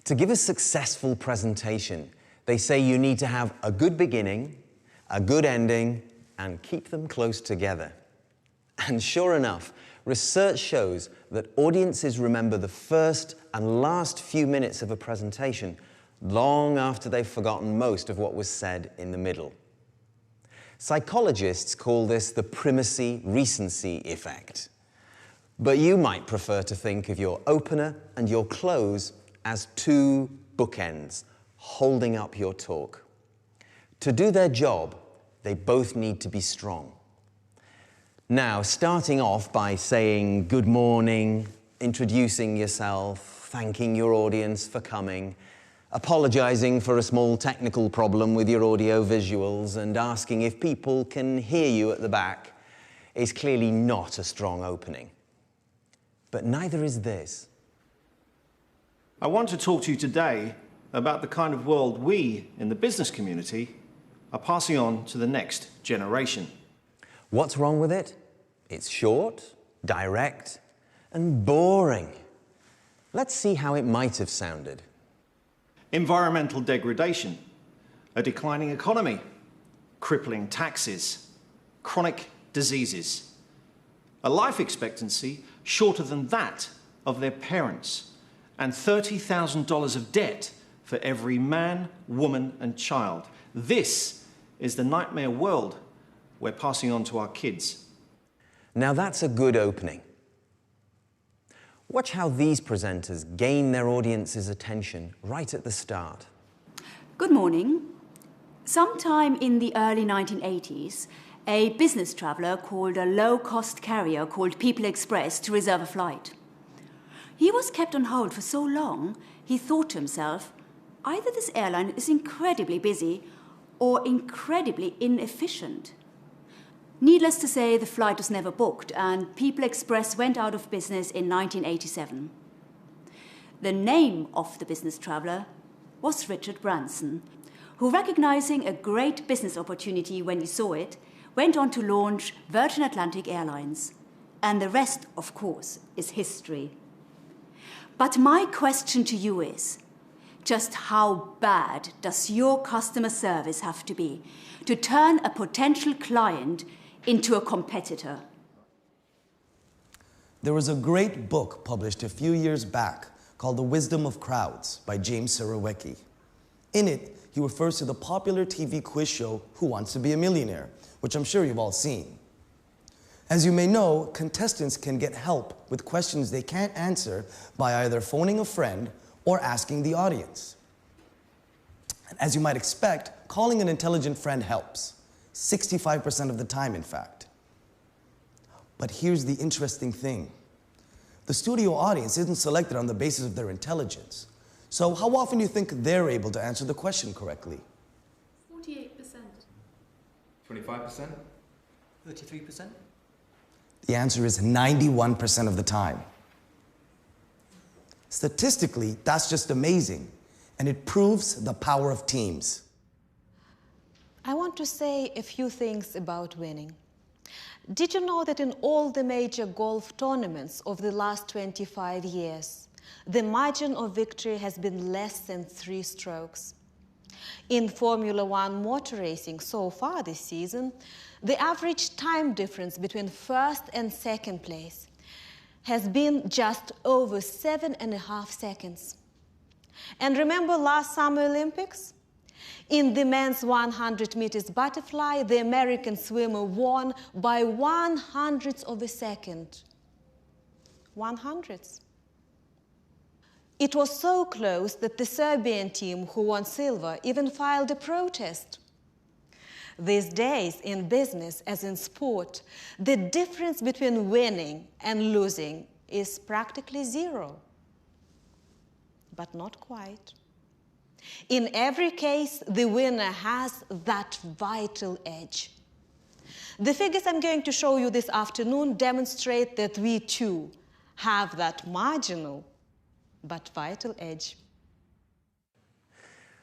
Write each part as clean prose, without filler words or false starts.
To give a successful presentation, they say you need to have a good beginning, a good ending, and keep them close together. And sure enough, research shows that audiences remember the first and last few minutes of a presentation long after they've forgotten most of what was said in the middle. Psychologists call this the primacy-recency effect. But you might prefer to think of your opener and your close as two bookends holding up your talk. To do their job, they both need to be strong. Now, starting off by saying good morning, introducing yourself, thanking your audience for coming, apologizing for a small technical problem with your audio visuals, and asking if people can hear you at the back is clearly not a strong opening. But neither is this. I want to talk to you today about the kind of world we, in the business community, are passing on to the next generation. What's wrong with it? It's short, direct, and boring. Let's see how it might have sounded. Environmental degradation, a declining economy, crippling taxes, chronic diseases, a life expectancy shorter than that of their parents, and $30,000 of debt for every man, woman, and child. This is the nightmare world we're passing on to our kids. Now that's a good opening. Watch how these presenters gain their audience's attention right at the start. Good morning. Sometime in the early 1980s, a business traveller called a low-cost carrier called People Express to reserve a flight. He was kept on hold for so long, he thought to himself, either this airline is incredibly busy or incredibly inefficient. Needless to say, the flight was never booked, and People Express went out of business in 1987. The name of the business traveller was Richard Branson, who, recognizing a great business opportunity when he saw it, went on to launch Virgin Atlantic Airlines. And the rest, of course, is history. But my question to you is, just how bad does your customer service have to be to turn a potential client into a competitor? There was a great book published a few years back called The Wisdom of Crowds by James Surowiecki. In it, he refers to the popular TV quiz show Who Wants to Be a Millionaire, which I'm sure you've all seen. As you may know, contestants can get help with questions they can't answer by either phoning a friend or asking the audience. And as you might expect, calling an intelligent friend helps. 65% of the time, in fact. But here's the interesting thing. The studio audience isn't selected on the basis of their intelligence. So how often do you think they're able to answer the question correctly? 48%. 25%? 33%? The answer is 91% of the time. Statistically, that's just amazing, and it proves the power of teams. I want to say a few things about winning. Did you know that in all the major golf tournaments of the last 25 years, the margin of victory has been less than 3 strokes? In Formula One motor racing so far this season, the average time difference between first and second place has been just over 7.5 seconds. And remember last Summer Olympics? In the men's 100 meters butterfly, the American swimmer won by 1/100th of a second. 1/100th. It was so close that the Serbian team, who won silver, even filed a protest. These days, in business as in sport, the difference between winning and losing is practically 0. But not quite. In every case, the winner has that vital edge. The figures I'm going to show you this afternoon demonstrate that we too have that marginal but vital edge.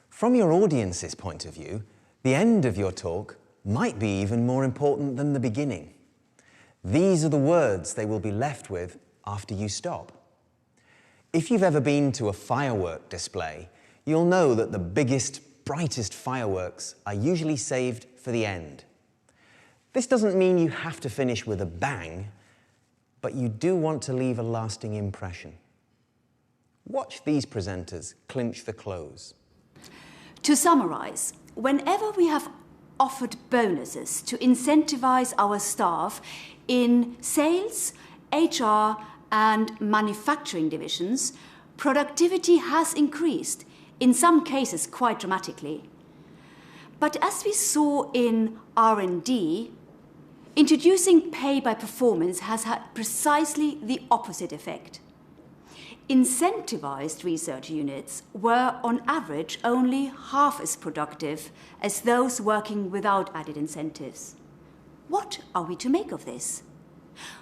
From your audience's point of view, the end of your talk might be even more important than the beginning. These are the words they will be left with after you stop. If you've ever been to a firework display, you'll know that the biggest, brightest fireworks are usually saved for the end. This doesn't mean you have to finish with a bang, but you do want to leave a lasting impression. Watch these presenters clinch the close. To summarize, whenever we have offered bonuses to incentivize our staff in sales, HR, and manufacturing divisions, productivity has increased, in some cases quite dramatically. But as we saw in R&D, introducing pay by performance has had precisely the opposite effect. Incentivized research units were, on average, only half as productive as those working without added incentives. What are we to make of this?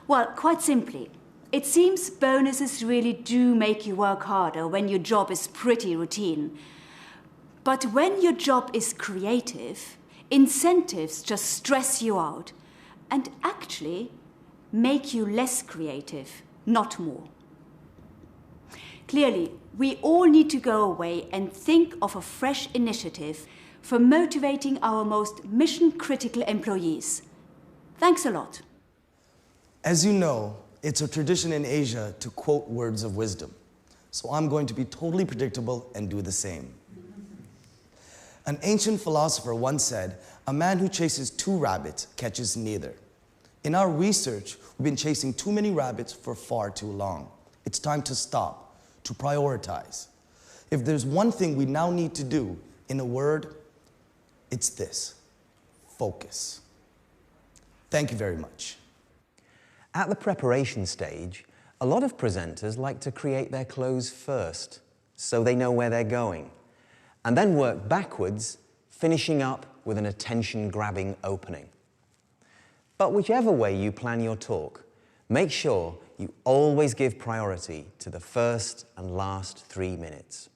Well, quite simply, it seems bonuses really do make you work harder when your job is pretty routine. But when your job is creative, incentives just stress you out and actually make you less creative, not more. Clearly, we all need to go away and think of a fresh initiative for motivating our most mission-critical employees. Thanks a lot. As you know, it's a tradition in Asia to quote words of wisdom. So I'm going to be totally predictable and do the same. An ancient philosopher once said, "A man who chases 2 rabbits catches neither." In our research, we've been chasing too many rabbits for far too long. It's time to stop, to prioritize. If there's one thing we now need to do, in a word, it's this: focus. Thank you very much. At the preparation stage, a lot of presenters like to create their close first, so they know where they're going, and then work backwards, finishing up with an attention-grabbing opening. But whichever way you plan your talk, make sure you always give priority to the first and last 3 minutes.